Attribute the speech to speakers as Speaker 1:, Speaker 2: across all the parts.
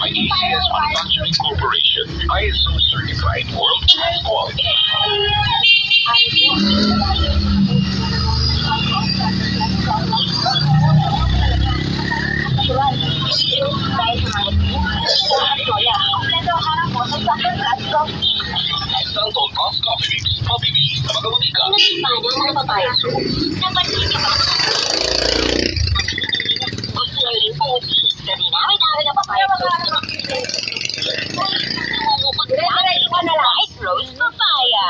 Speaker 1: by ACS Manufacturing Corporation. ISO certified world-class quality. Example of coffee mix, coffee mix, magamutika.
Speaker 2: Pinagsimana ang mga papayaso. Napansin niyo ba? Gusto niyo rin puti. Kasi namin ang papayaso. Pag-reparation na lang. White Rose Papaya.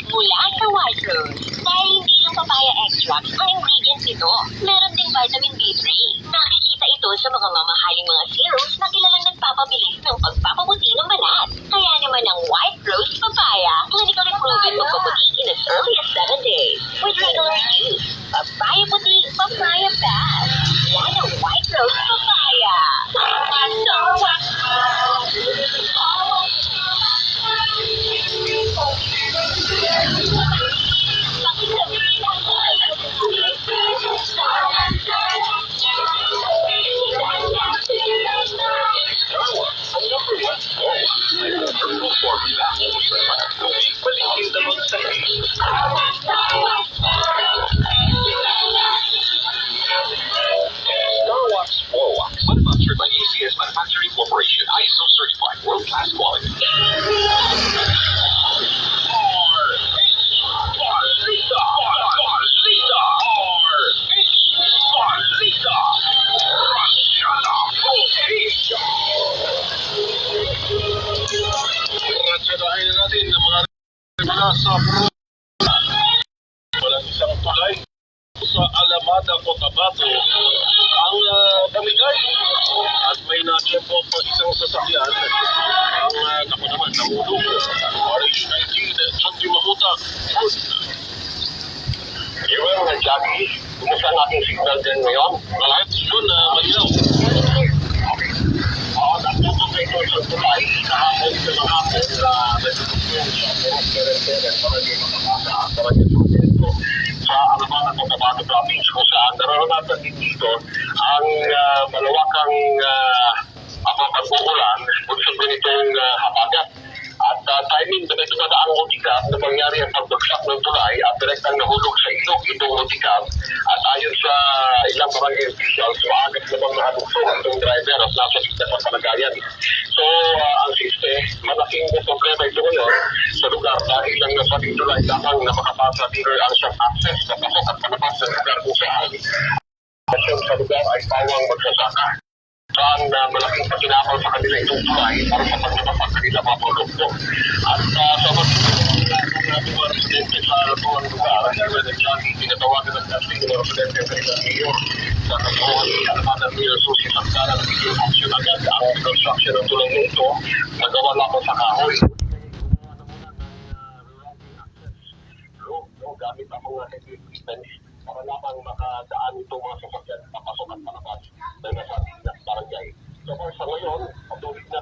Speaker 2: Mula sa White Rose. Dahil hindi yung papaya extract ang ingredients nito. Meron ding vitamin B3. Nakikita ito sa mga mamahaling mga serums na kilalang nagpapabilis ng pagpapaputi ng balat. Kaya naman ang White Rose Papaya, clinically proven magpaputi in as early as 7 days. With regular use, papaya puti, papaya fast. Yan ang White Rose Papaya.
Speaker 1: Manufactured by ACS Manufacturing Corporation. ISO certified world-class quality. Ratsadahin na natin ng mga nasa walang isang tulay sa Alamada, Cotabato ang damigay at may natiyempo pa isang sasakyan ang naku naman nahulog RH-19 Santi Mahuta Yung Jackie, kumusta ang ating signal din ngayon? Alright, yun, malinaw. Okay. Nagtutong na ito sa tulay, kahapon sa mga hapon na nagtutong sa Peren-Peren para hindi makakasa sa radyo sa Alamada, Cotabato Province kung saan nararanasan din dito ang malawakang pag-uulan kung sa ganitong habagat. At timing na ito nadaang multicab na mangyari ang pagbagsak ng tulay at direktang nahulog sa ilog itong multicab. At ayon sa ilang barangay officials, maagap naman nahadukso itong driver at nasa lista ng palagayan. So, ang siste, malaking problema ito ngayon sa lugar dahil lang nasa tulay lamang na makapasa dito ang siyang access na pasok at palabas sa lugar kung saan. Sa lugar ay pawang magsasaka. Saan malaking pakinakaw sa kanila itong tulay para sa paglabas kanila mga produkto. At sa mga residente sa buong lugar, tinatawagan ng dating mga residente sa ilang mayor sa katuhan ni Alamada Mayor Susi Santana na bigyan action agad ang construction ng tulay na ito nagawa lamang sa kahoy. Gamit ang mga heavy equipment para lamang makadaan itong mga sasakyan papasok at palabas na nasa ating barangay. So sa ngayon, patuloy na